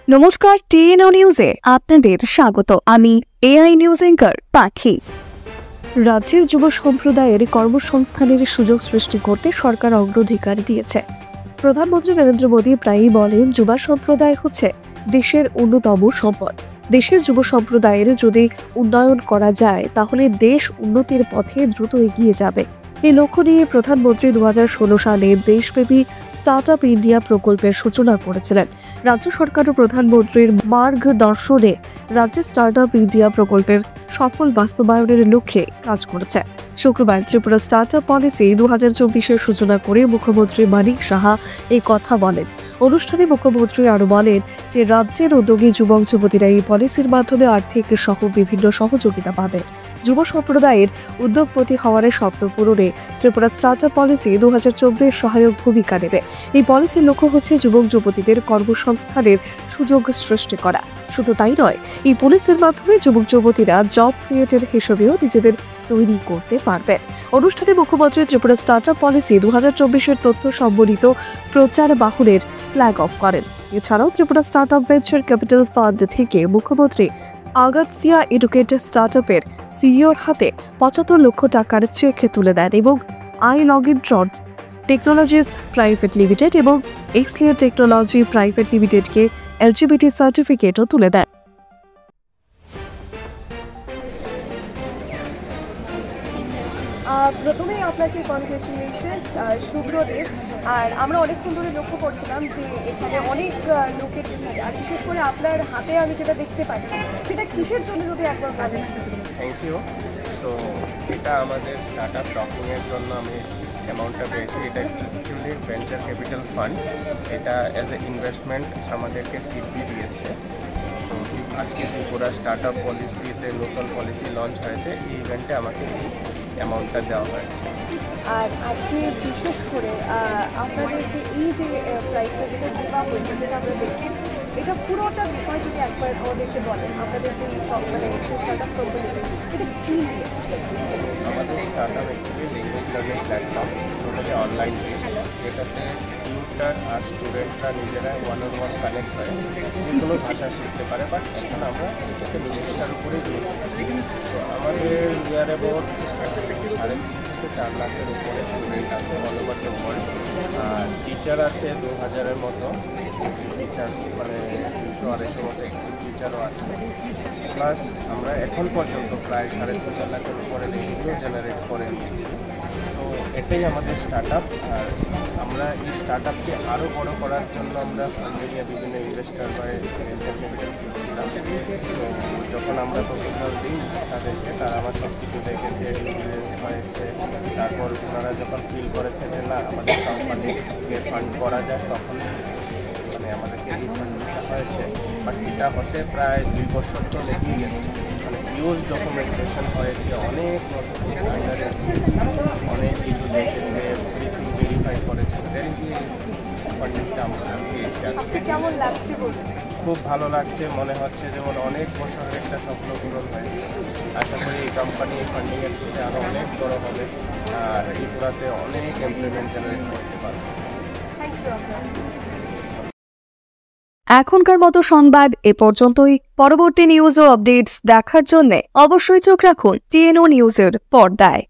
নমস্কার, টিএনও নিউজে আপনাদের স্বাগত। আমি এআই নিউজ অ্যাঙ্কার পাখি। রাজ্যের যুব সম্প্রদায়ের কর্মসংস্থানের সুযোগ সৃষ্টি করতে সরকার অগ্রাধিকার দিয়েছে। প্রধানমন্ত্রী নরেন্দ্র মোদী প্রায়ই বলেন, যুব সম্প্রদায় হচ্ছে দেশের অন্যতম সম্পদ। দেশের যুব সম্প্রদায়ের যদি উন্নয়ন করা যায় তাহলে দেশ উন্নতির পথে দ্রুত এগিয়ে যাবে। এই লক্ষ্য নিয়ে প্রধানমন্ত্রী 2016 সালে দেশব্যাপী স্টার্ট আপ ইন্ডিয়া প্রকল্পের সূচনা করেছিলেন। রাজ্য সরকার ও প্রধানমন্ত্রীর মার্গদর্শনে রাজ্যে স্টার্ট আপ ইন্ডিয়া প্রকল্পের সফল বাস্তবায়নের লক্ষ্যে কাজ করেছে। শুক্রবার ত্রিপুরা স্টার্ট আপ পলিসি 2024-এর সূচনা করে মুখ্যমন্ত্রী মানিক সাহা এই কথা বলেন। অনুষ্ঠানে মুখ্যমন্ত্রী আরও বলেন যে রাজ্যের উদ্যোগী যুবক যুবতীরা এই পলিসির মাধ্যমে আর্থিক সহ বিভিন্ন সহযোগিতা পাবে। যুব সম্প্রদায়ের উদ্যোগপতি হওয়ার স্বপ্ন পূরণে ত্রিপুরা স্টার্ট আপ পলিসি 2024 সহায়ক ভূমিকা নেবে। এই পলিসির লক্ষ্য হচ্ছে যুবক যুবতীদের কর্মসংস্থানের সুযোগ সৃষ্টি করা। শুধু তাই নয়, এই পলিসির মাধ্যমে যুবক যুবতীরা জব ক্রিয়েটর হিসেবেও নিজেদের তৈরি করতে পারবেন। অনুষ্ঠানে মুখ্যমন্ত্রী ত্রিপুরা স্টার্ট আপ পলিসি 2024-এর তথ্য সম্বলিত প্রচার বাহনের ফ্ল্যাগ অফ করেন। এছাড়াও Tripura start up venture capital fund থেকে মুখ্যমন্ত্রী আগাতসিয়া এডুকেটর স্টার্ট আপের সিইওর হাতে 75 লক্ষ টাকার চেক তুলে দেন এবং iLogitron টেকনোলজিস প্রাইভেট লিমিটেড এবং এক্সক্লিয়ার টেকনোলজি প্রাইভেট লিমিটেডকে এলজিবিটি সার্টিফিকেটও তুলে দেন। প্রথমেই আপনাকে কনগ্রেচুলেশনস, শুভ্রদেব। আর আমরা অনেকক্ষণ ধরে লক্ষ্য করছিলাম যে এখানে অনেক লোকের ভিড়, আর বিশেষ করে আপনার হাতে আমি যেটা দেখতে পাচ্ছি সেটা কিসের জন্য যদি একবার বলেন। Thank you. তো এটা আমাদের স্টার্ট আপ ডকুমেন্টের জন্য আমি অ্যামাউন্টটা পেয়েছি। এটা স্পেসিফিকলি ভেঞ্চার ক্যাপিটাল ফান্ড, এটা অ্যাজ এ ইনভেস্টমেন্ট আমাদেরকে সিডবি দিয়েছে। তো আজকে ত্রিপুরা স্টার্ট আপ পলিসিতে লোকাল পলিসি লঞ্চ হয়েছে, এই ইভেন্টে আমাকে এই অ্যামাউন্টটা দেওয়া হয়েছে। আর আজকে বিশেষ করে আপনাদের যে এই যে প্রাইসটা যেটা দেওয়া হয়েছে, যেটা আমরা দেখছি, এটা পুরোটা বিষয় যদি একবার আমাদেরকে বলেন, আপনাদের যে মানে স্টার্ট আপ কোম্পানি এটা কী নিয়ে? আমাদের start up actually language learning platform, totally online base, যেটাতে টিউটার আর স্টুডেন্টরা নিজেরা ওয়ান কানেক্ট করে যে কোনো ভাষা শিখতে পারে। বাট এখন আমরা এটাকে ইংলিশটার উপরেই জোর দিচ্ছি। তো আমাদের ইয়ার অ্যাবাউট 3.5 থেকে 4 লাখের উপরে স্টুডেন্ট আছে অল ওভার দ্য ওয়ার্ল্ড। আর টিচার আছে 2000-এর মতো টিচার, মানে 200-250 মতো একটি টিচারও আছে। প্লাস আমরা এখন পর্যন্ত প্রায় 3.5 লাখের উপরে রেভিনিউ জেনারেট করে নিচ্ছি। তো এটাই আমাদের স্টার্ট আপ। আর আমরা এই স্টার্ট আপকে আরও বড় করার জন্য আমরা ফান্ডিংয়ে বিভিন্ন ইনভেস্টার বা ভেঞ্চার ক্যাপিটাল খুঁজছিলাম। তো যখন আমরা প্রপোজাল দিই তাদেরকে, তারা আমার সব কিছু দেখেছে, এক্সপিরিয়েন্স হয়েছে। তারপর ওনারা যখন ফিল করেছে যে না আমাদের কোম্পানিকে ফান্ড করা যায়, তখন মানে আমাদেরকে এই ফান্ডিংটা হয়েছে। বাট এটা হতে প্রায় 2 বছর তো লেগেই গেছে। মানে হিউজ ডকুমেন্টেশন হয়েছে, অনেক আন্ডারে অনেক কিছু দেখেছে, এভরিথিং ভেরিফাই করেছে, দেন কি ফান্ডিংটা আমরা পেয়েছি। আজকে কেমন লাগছে বলুন? খুব ভালো লাগছে, মনে হচ্ছে যেমন অনেক বছরের একটা স্বপ্ন পূরণ হয়েছে। আশা করি এই কোম্পানি ফান্ডিংয়ের ক্ষেত্রে আরও অনেক বড় হবে আর ত্রিপুরাতে অনেক এমপ্লয়মেন্ট জেনারেট করতে পারবে। Thank you. এখনকার মতো সংবাদ এ পর্যন্তই। পরবর্তী নিউজ ও আপডেটস দেখার জন্য অবশ্যই চোখ রাখুন টিএনও নিউজের পর্দায়।